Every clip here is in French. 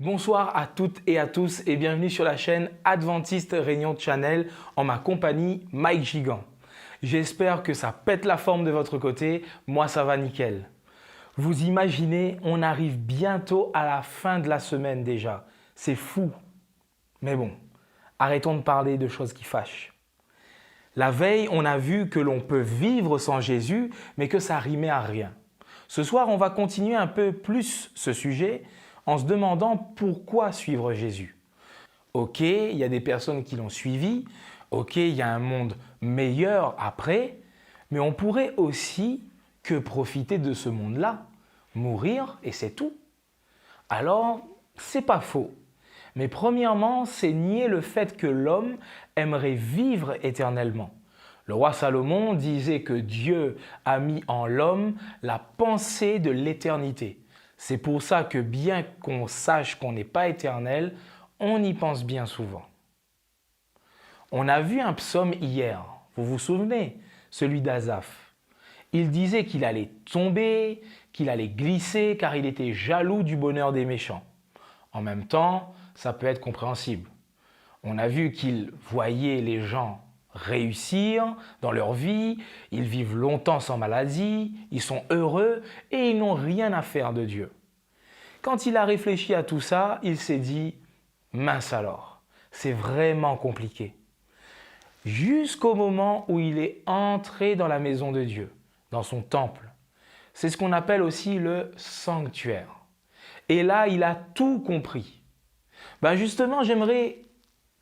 Bonsoir à toutes et à tous et bienvenue sur la chaîne Adventiste Réunion Channel en ma compagnie Mike Gigant. J'espère que ça pète la forme de votre côté, moi ça va nickel. Vous imaginez, on arrive bientôt à la fin de la semaine déjà. C'est fou. Mais bon, arrêtons de parler de choses qui fâchent. La veille, on a vu que l'on peut vivre sans Jésus, mais que ça rimait à rien. Ce soir, on va continuer un peu plus ce sujet en se demandant pourquoi suivre Jésus. Ok, il y a des personnes qui l'ont suivi, ok, il y a un monde meilleur après, mais on pourrait aussi que profiter de ce monde-là, mourir et c'est tout. Alors, c'est pas faux. Mais premièrement, c'est nier le fait que l'homme aimerait vivre éternellement. Le roi Salomon disait que Dieu a mis en l'homme la pensée de l'éternité. C'est pour ça que bien qu'on sache qu'on n'est pas éternel, on y pense bien souvent. On a vu un psaume hier, vous vous souvenez, celui d'Asaph. Il disait qu'il allait tomber, qu'il allait glisser car il était jaloux du bonheur des méchants. En même temps, ça peut être compréhensible. On a vu qu'il voyait les gens réussir dans leur vie, ils vivent longtemps sans maladie, ils sont heureux et ils n'ont rien à faire de Dieu. Quand il a réfléchi à tout ça, il s'est dit « mince alors, c'est vraiment compliqué ». Jusqu'au moment où il est entré dans la maison de Dieu, dans son temple. C'est ce qu'on appelle aussi le sanctuaire. Et là, il a tout compris. Justement, j'aimerais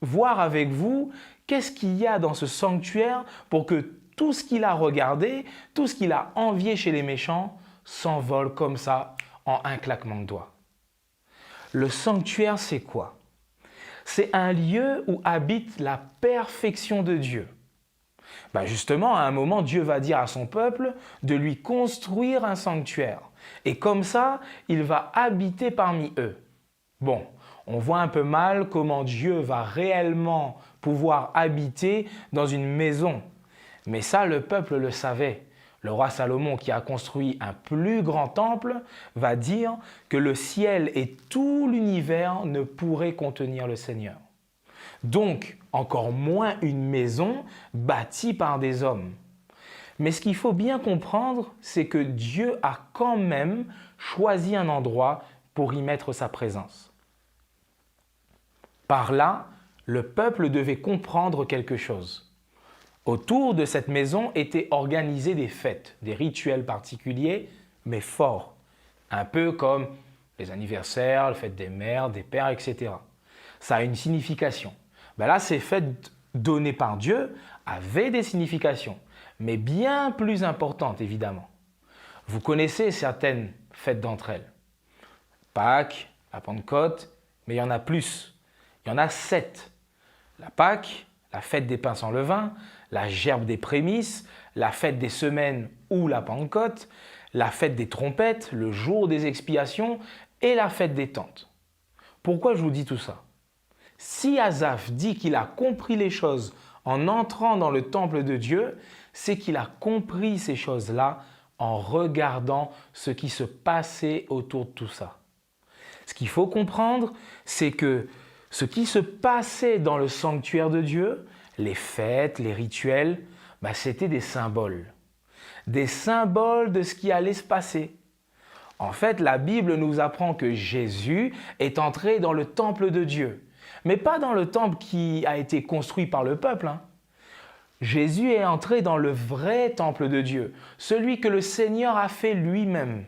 voir avec vous qu'est-ce qu'il y a dans ce sanctuaire pour que tout ce qu'il a regardé, tout ce qu'il a envié chez les méchants s'envole comme ça en un claquement de doigts. Le sanctuaire, c'est quoi? C'est un lieu où habite la perfection de Dieu. Justement, à un moment, Dieu va dire à son peuple de lui construire un sanctuaire. Et comme ça, il va habiter parmi eux. Bon, on voit un peu mal comment Dieu va réellement pouvoir habiter dans une maison. Mais ça, le peuple le savait. Le roi Salomon, qui a construit un plus grand temple, va dire que le ciel et tout l'univers ne pourraient contenir le Seigneur. Donc, encore moins une maison bâtie par des hommes. Mais ce qu'il faut bien comprendre, c'est que Dieu a quand même choisi un endroit pour y mettre sa présence. Par là, le peuple devait comprendre quelque chose. Autour de cette maison étaient organisées des fêtes, des rituels particuliers, mais forts. Un peu comme les anniversaires, les fêtes des mères, des pères, etc. Ça a une signification. Là, ces fêtes données par Dieu avaient des significations, mais bien plus importantes, évidemment. Vous connaissez certaines fêtes d'entre elles. Pâques, la Pentecôte, mais il y en a plus. Il y en a 7. La Pâques, la fête des pains sans levain, la gerbe des prémices, la fête des semaines ou la Pentecôte, la fête des trompettes, le jour des expiations et la fête des tentes. Pourquoi je vous dis tout ça? Si Asaph dit qu'il a compris les choses en entrant dans le temple de Dieu, c'est qu'il a compris ces choses-là en regardant ce qui se passait autour de tout ça. Ce qu'il faut comprendre, c'est que ce qui se passait dans le sanctuaire de Dieu, les fêtes, les rituels, c'était des symboles. Des symboles de ce qui allait se passer. En fait, la Bible nous apprend que Jésus est entré dans le temple de Dieu. Mais pas dans le temple qui a été construit par le peuple. Jésus est entré dans le vrai temple de Dieu, celui que le Seigneur a fait lui-même.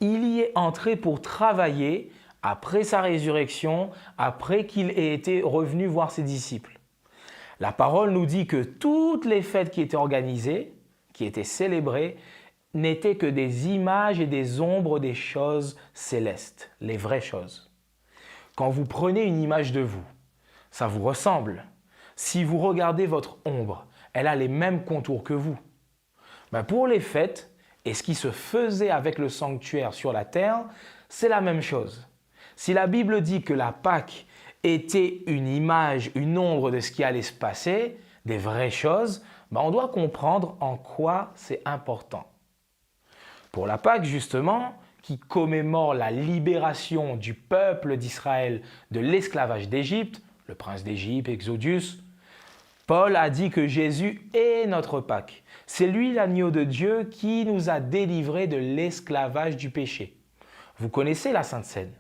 Il y est entré pour travailler après sa résurrection, après qu'il ait été revenu voir ses disciples. La parole nous dit que toutes les fêtes qui étaient organisées, qui étaient célébrées, n'étaient que des images et des ombres des choses célestes, les vraies choses. Quand vous prenez une image de vous, ça vous ressemble. Si vous regardez votre ombre, elle a les mêmes contours que vous. Pour les fêtes et ce qui se faisait avec le sanctuaire sur la terre, c'est la même chose. Si la Bible dit que la Pâque était une image, une ombre de ce qui allait se passer, des vraies choses, on doit comprendre en quoi c'est important. Pour la Pâque, justement, qui commémore la libération du peuple d'Israël de l'esclavage d'Égypte, le prince d'Égypte, Exodus, Paul a dit que Jésus est notre Pâque. C'est lui l'agneau de Dieu qui nous a délivrés de l'esclavage du péché. Vous connaissez la Sainte Seine.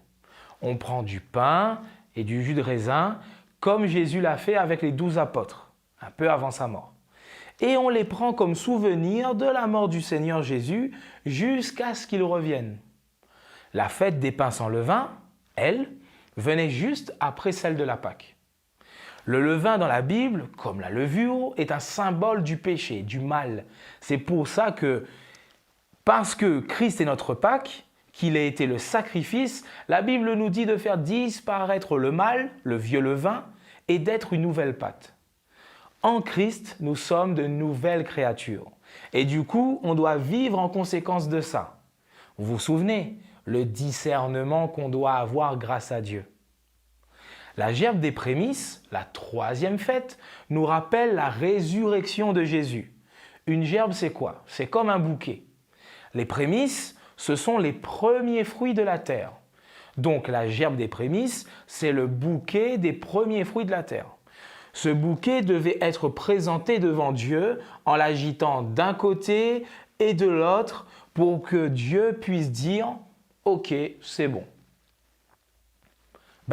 On prend du pain et du jus de raisin comme Jésus l'a fait avec les 12 apôtres, un peu avant sa mort. Et on les prend comme souvenir de la mort du Seigneur Jésus jusqu'à ce qu'il revienne. La fête des pains sans levain, elle, venait juste après celle de la Pâque. Le levain dans la Bible, comme la levure, est un symbole du péché, du mal. C'est pour ça que, parce que Christ est notre Pâque, qu'il a été le sacrifice, la Bible nous dit de faire disparaître le mal, le vieux levain, et d'être une nouvelle pâte. En Christ, nous sommes de nouvelles créatures. Et du coup, on doit vivre en conséquence de ça. Vous vous souvenez, le discernement qu'on doit avoir grâce à Dieu. La gerbe des prémices, la troisième fête, nous rappelle la résurrection de Jésus. Une gerbe, c'est quoi? C'est comme un bouquet. Les prémices, ce sont les premiers fruits de la terre. Donc la gerbe des prémices, c'est le bouquet des premiers fruits de la terre. Ce bouquet devait être présenté devant Dieu en l'agitant d'un côté et de l'autre pour que Dieu puisse dire « Ok, c'est bon ».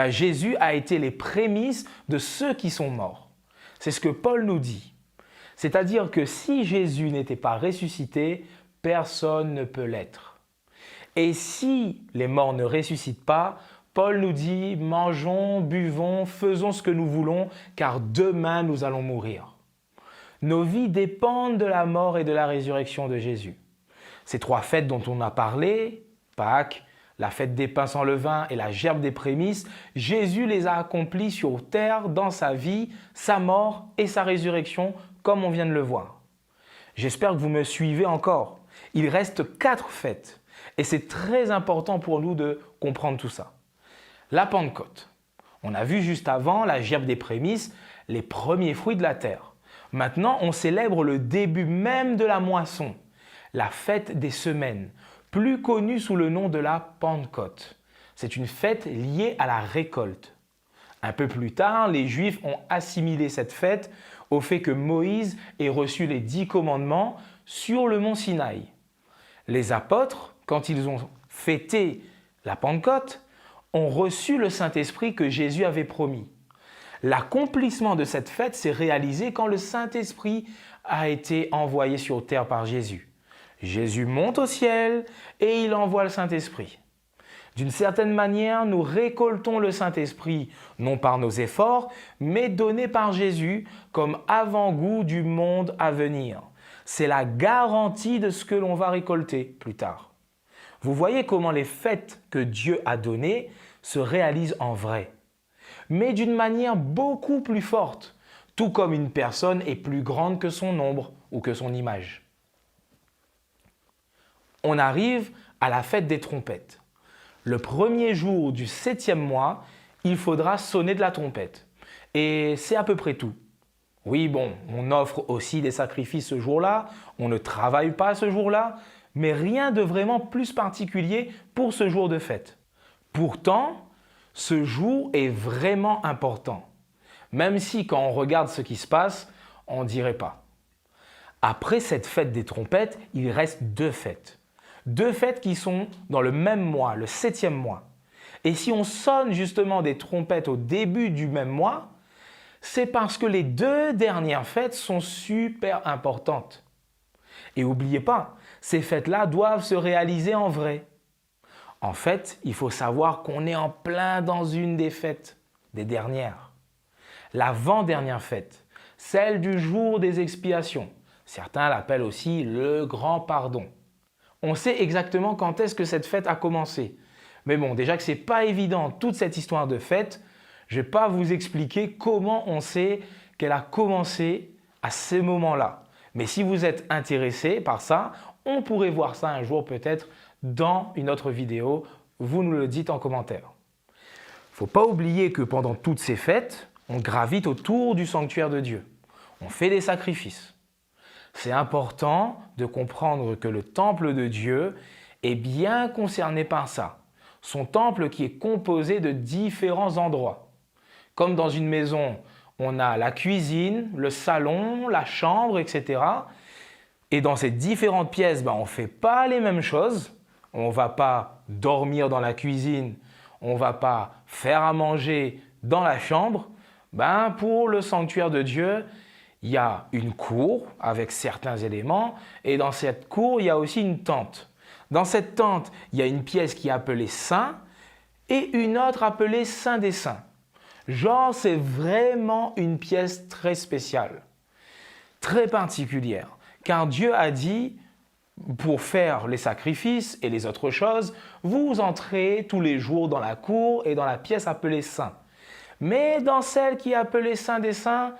Jésus a été les prémices de ceux qui sont morts. C'est ce que Paul nous dit. C'est-à-dire que si Jésus n'était pas ressuscité, personne ne peut l'être. Et si les morts ne ressuscitent pas, Paul nous dit « Mangeons, buvons, faisons ce que nous voulons, car demain nous allons mourir ». Nos vies dépendent de la mort et de la résurrection de Jésus. Ces trois fêtes dont on a parlé, Pâques, la fête des pains sans levain et la gerbe des prémices, Jésus les a accomplies sur terre dans sa vie, sa mort et sa résurrection, comme on vient de le voir. J'espère que vous me suivez encore. Il reste 4 fêtes et c'est très important pour nous de comprendre tout ça. La Pentecôte. On a vu juste avant la gerbe des prémices, les premiers fruits de la terre. Maintenant, on célèbre le début même de la moisson, la fête des semaines, plus connue sous le nom de la Pentecôte. C'est une fête liée à la récolte. Un peu plus tard, les Juifs ont assimilé cette fête au fait que Moïse ait reçu les 10 commandements sur le mont Sinaï. Les apôtres, quand ils ont fêté la Pentecôte, ont reçu le Saint-Esprit que Jésus avait promis. L'accomplissement de cette fête s'est réalisé quand le Saint-Esprit a été envoyé sur terre par Jésus. Jésus monte au ciel et il envoie le Saint-Esprit. D'une certaine manière, nous récoltons le Saint-Esprit, non par nos efforts, mais donné par Jésus comme avant-goût du monde à venir. C'est la garantie de ce que l'on va récolter plus tard. Vous voyez comment les fêtes que Dieu a données se réalisent en vrai, mais d'une manière beaucoup plus forte, tout comme une personne est plus grande que son nombre ou que son image. On arrive à la fête des trompettes. Le premier jour du 7e mois, il faudra sonner de la trompette. Et c'est à peu près tout. Oui, bon, on offre aussi des sacrifices ce jour-là, on ne travaille pas ce jour-là, mais rien de vraiment plus particulier pour ce jour de fête. Pourtant, ce jour est vraiment important, même si quand on regarde ce qui se passe, on ne dirait pas. Après cette fête des trompettes, il reste 2 fêtes. 2 fêtes qui sont dans le même mois, le 7e mois. Et si on sonne justement des trompettes au début du même mois, c'est parce que les 2 dernières fêtes sont super importantes. Et n'oubliez pas, ces fêtes-là doivent se réaliser en vrai. En fait, il faut savoir qu'on est en plein dans une des fêtes, des dernières. L'avant-dernière fête, celle du jour des expiations. Certains l'appellent aussi le grand pardon. On sait exactement quand est-ce que cette fête a commencé. Mais bon, déjà que ce n'est pas évident toute cette histoire de fête, je ne vais pas vous expliquer comment on sait qu'elle a commencé à ce moment-là. Mais si vous êtes intéressé par ça, on pourrait voir ça un jour peut-être dans une autre vidéo. Vous nous le dites en commentaire. Il ne faut pas oublier que pendant toutes ces fêtes, on gravite autour du sanctuaire de Dieu. On fait des sacrifices. C'est important de comprendre que le temple de Dieu est bien concerné par ça. Son temple qui est composé de différents endroits. Comme dans une maison, on a la cuisine, le salon, la chambre, etc. Et dans ces différentes pièces, on ne fait pas les mêmes choses. On ne va pas dormir dans la cuisine, on ne va pas faire à manger dans la chambre. Pour le sanctuaire de Dieu, il y a une cour avec certains éléments et dans cette cour, il y a aussi une tente. Dans cette tente, il y a une pièce qui est appelée Saint et une autre appelée Saint des Saints. Genre, c'est vraiment une pièce très spéciale, très particulière, car Dieu a dit, pour faire les sacrifices et les autres choses, vous entrez tous les jours dans la cour et dans la pièce appelée Saint. Mais dans celle qui est appelée Saint des Saints,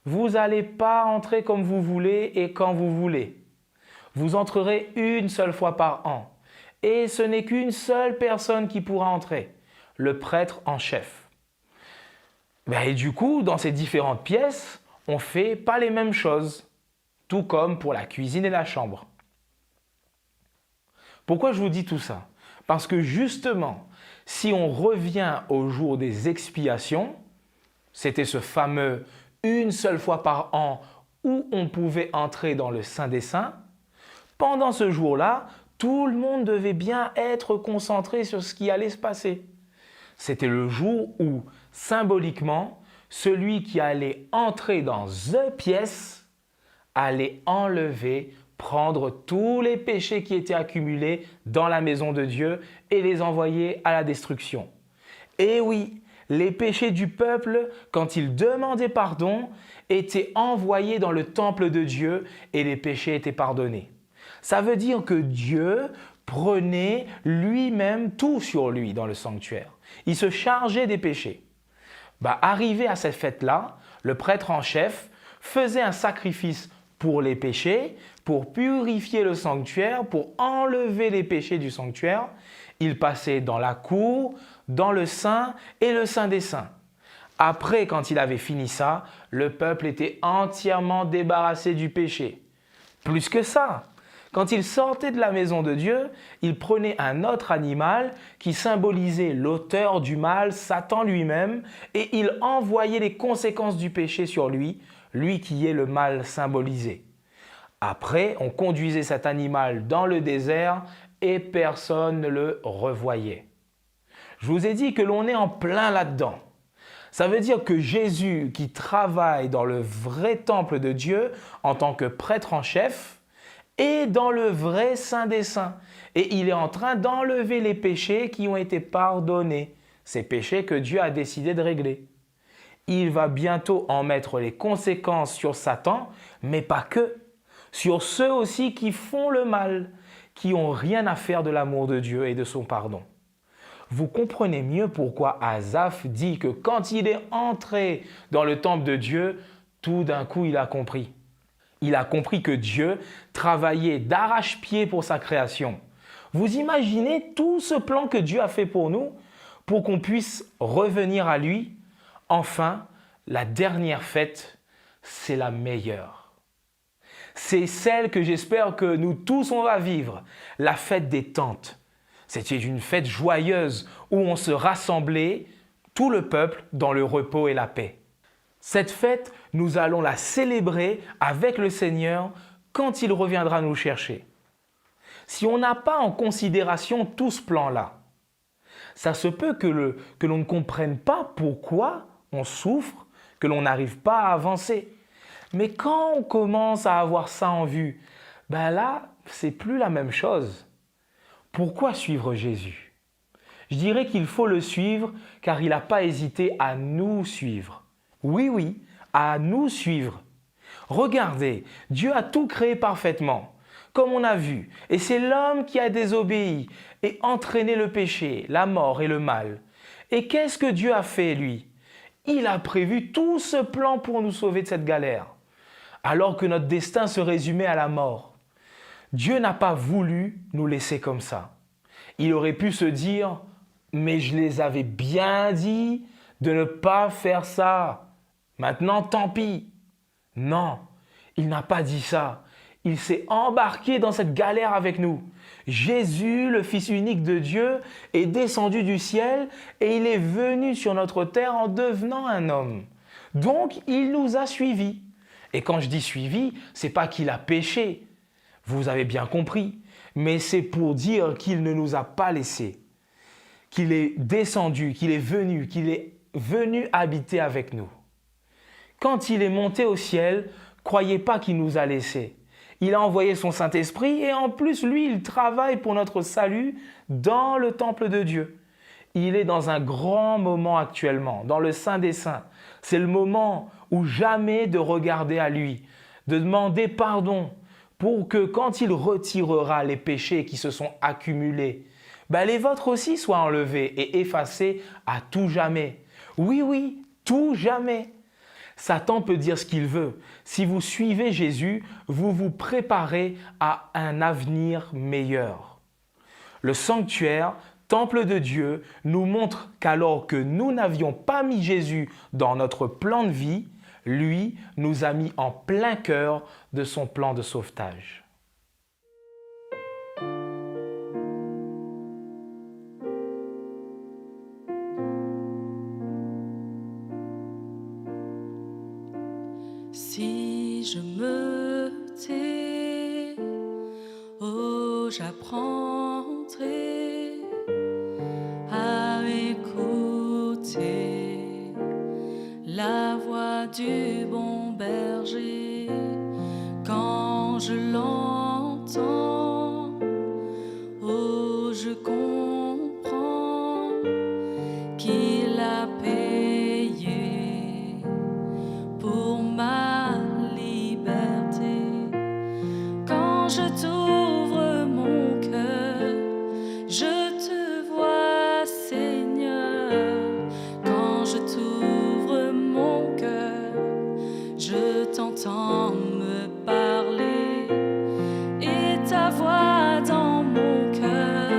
vous n'allez pas entrer comme vous voulez et quand vous voulez. Vous entrerez une seule fois par an. Et ce n'est qu'une seule personne qui pourra entrer, le prêtre en chef. Et du coup, dans ces différentes pièces, on ne fait pas les mêmes choses, tout comme pour la cuisine et la chambre. Pourquoi je vous dis tout ça? Parce que justement, si on revient au jour des expiations, c'était ce fameux une seule fois par an où on pouvait entrer dans le Saint des Saints, pendant ce jour-là, tout le monde devait bien être concentré sur ce qui allait se passer. C'était le jour où, symboliquement, celui qui allait entrer dans une pièce allait enlever, prendre tous les péchés qui étaient accumulés dans la maison de Dieu et les envoyer à la destruction. Et oui, les péchés du peuple, quand ils demandaient pardon, étaient envoyés dans le temple de Dieu et les péchés étaient pardonnés. Ça veut dire que Dieu prenait lui-même tout sur lui dans le sanctuaire. Il se chargeait des péchés. Arrivé à cette fête-là, le prêtre en chef faisait un sacrifice pour les péchés, pour purifier le sanctuaire, pour enlever les péchés du sanctuaire. Il passait dans la cour, dans le Saint et le Saint des Saints. Après, quand il avait fini ça, le peuple était entièrement débarrassé du péché. Plus que ça, quand il sortait de la maison de Dieu, il prenait un autre animal qui symbolisait l'auteur du mal, Satan lui-même, et il envoyait les conséquences du péché sur lui, lui qui est le mal symbolisé. Après, on conduisait cet animal dans le désert et personne ne le revoyait. Je vous ai dit que l'on est en plein là-dedans. Ça veut dire que Jésus, qui travaille dans le vrai temple de Dieu en tant que prêtre en chef, est dans le vrai Saint des Saints. Et il est en train d'enlever les péchés qui ont été pardonnés, ces péchés que Dieu a décidé de régler. Il va bientôt en mettre les conséquences sur Satan, mais pas que, sur ceux aussi qui font le mal, qui n'ont rien à faire de l'amour de Dieu et de son pardon. Vous comprenez mieux pourquoi Asaph dit que quand il est entré dans le temple de Dieu, tout d'un coup il a compris. Il a compris que Dieu travaillait d'arrache-pied pour sa création. Vous imaginez tout ce plan que Dieu a fait pour nous, pour qu'on puisse revenir à lui? Enfin, la dernière fête, c'est la meilleure. C'est celle que j'espère que nous tous on va vivre, la fête des tentes. C'était une fête joyeuse où on se rassemblait, tout le peuple, dans le repos et la paix. Cette fête, nous allons la célébrer avec le Seigneur quand il reviendra nous chercher. Si on n'a pas en considération tout ce plan-là, ça se peut que l'on ne comprenne pas pourquoi on souffre, que l'on n'arrive pas à avancer. Mais quand on commence à avoir ça en vue, là, c'est plus la même chose. Pourquoi suivre Jésus? Je dirais qu'il faut le suivre car il n'a pas hésité à nous suivre. Oui, à nous suivre. Regardez, Dieu a tout créé parfaitement, comme on a vu, et c'est l'homme qui a désobéi et entraîné le péché, la mort et le mal. Et qu'est-ce que Dieu a fait, lui? Il a prévu tout ce plan pour nous sauver de cette galère, alors que notre destin se résumait à la mort. Dieu n'a pas voulu nous laisser comme ça. Il aurait pu se dire « Mais je les avais bien dit de ne pas faire ça. Maintenant, tant pis. » Non, il n'a pas dit ça. Il s'est embarqué dans cette galère avec nous. Jésus, le Fils unique de Dieu, est descendu du ciel et il est venu sur notre terre en devenant un homme. Donc, il nous a suivis. Et quand je dis suivis, c'est pas qu'il a péché. Vous avez bien compris. Mais c'est pour dire qu'il ne nous a pas laissés. Qu'il est descendu, qu'il est venu habiter avec nous. Quand il est monté au ciel, croyez pas qu'il nous a laissés. Il a envoyé son Saint-Esprit et en plus, lui, il travaille pour notre salut dans le temple de Dieu. Il est dans un grand moment actuellement, dans le Saint des Saints. C'est le moment où jamais de regarder à lui, de demander pardon pour que quand il retirera les péchés qui se sont accumulés, les vôtres aussi soient enlevés et effacés à tout jamais. Oui, tout jamais. Satan peut dire ce qu'il veut. Si vous suivez Jésus, vous vous préparez à un avenir meilleur. Le sanctuaire, temple de Dieu, nous montre qu'alors que nous n'avions pas mis Jésus dans notre plan de vie, lui nous a mis en plein cœur de son plan de sauvetage. Si je me tais, oh, j'apprendrai à écouter la voix du bon berger. Quand je l'entends, oh, je comprends qu'il a payé pour ma liberté. Quand je t'ouvre mon cœur, je te vois, Seigneur. Quand je t'ouvre mon cœur, je t'entends me parler, et ta voix dans mon cœur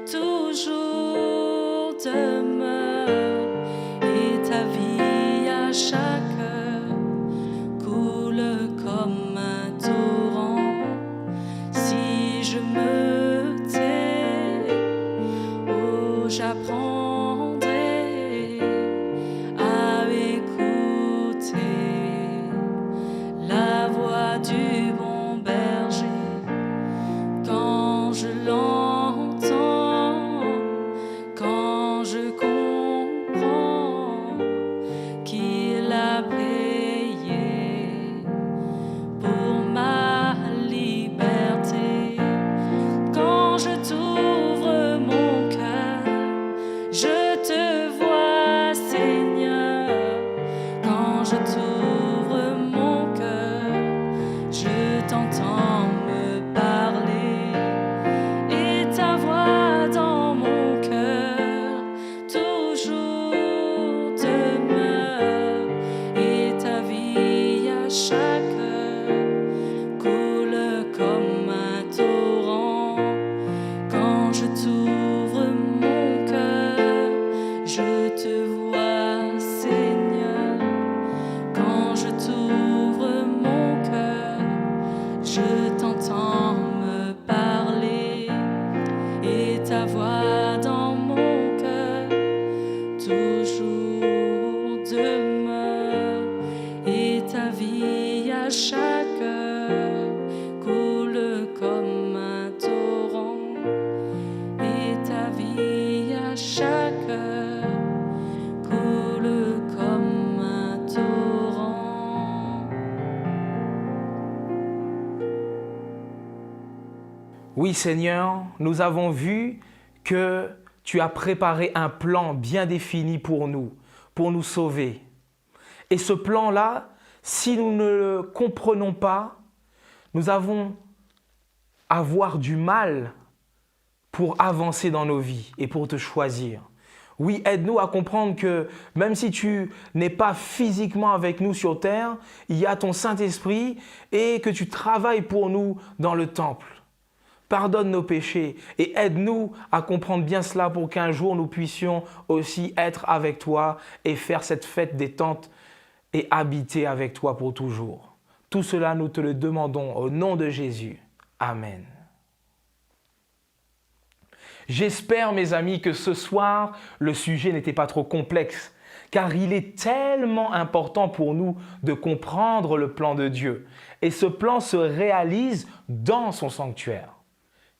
toujours demeure, et ta vie à chaque heure coule comme un torrent. Si je me tais, oh, j'apprendrai à écouter la voix du bon berger. Quand je l'entends, quand je comprends qu'il a payé pour ma liberté. Quand je t'ouvre mon cœur, je te vois, Seigneur. Quand je t'ouvre mon cœur, je t'entends me parler, et ta voix dans mon cœur toujours demeure, et ta vie à chaque heure coule comme un torrent. Quand je t'ouvre mon cœur, je te vois, Seigneur. Quand je t'ouvre mon cœur, je t'entends me parler, et ta voix dans mon cœur toujours demeure, et ta vie à chaque heure coule comme un torrent, et ta vie à chaque heure coule comme un torrent. Oui Seigneur, nous avons vu que tu as préparé un plan bien défini pour nous sauver. Et ce plan-là, si nous ne le comprenons pas, nous allons avoir du mal pour avancer dans nos vies et pour te choisir. Oui, aide-nous à comprendre que même si tu n'es pas physiquement avec nous sur terre, il y a ton Saint-Esprit et que tu travailles pour nous dans le temple. Pardonne nos péchés et aide-nous à comprendre bien cela pour qu'un jour nous puissions aussi être avec toi et faire cette fête des tentes et habiter avec toi pour toujours. Tout cela, nous te le demandons au nom de Jésus. Amen. J'espère, mes amis, que ce soir, le sujet n'était pas trop complexe, car il est tellement important pour nous de comprendre le plan de Dieu. Et ce plan se réalise dans son sanctuaire.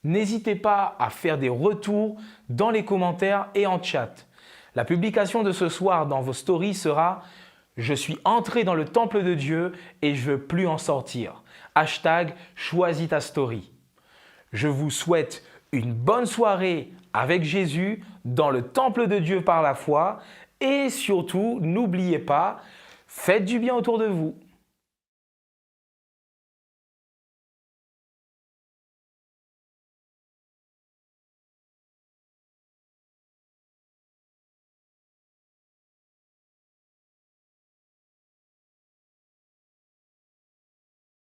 N'hésitez pas à faire des retours dans les commentaires et en chat. La publication de ce soir dans vos stories sera « Je suis entré dans le temple de Dieu et je ne veux plus en sortir ». Hashtag choisis ta story. Je vous souhaite une bonne soirée avec Jésus dans le temple de Dieu par la foi et surtout, n'oubliez pas, faites du bien autour de vous.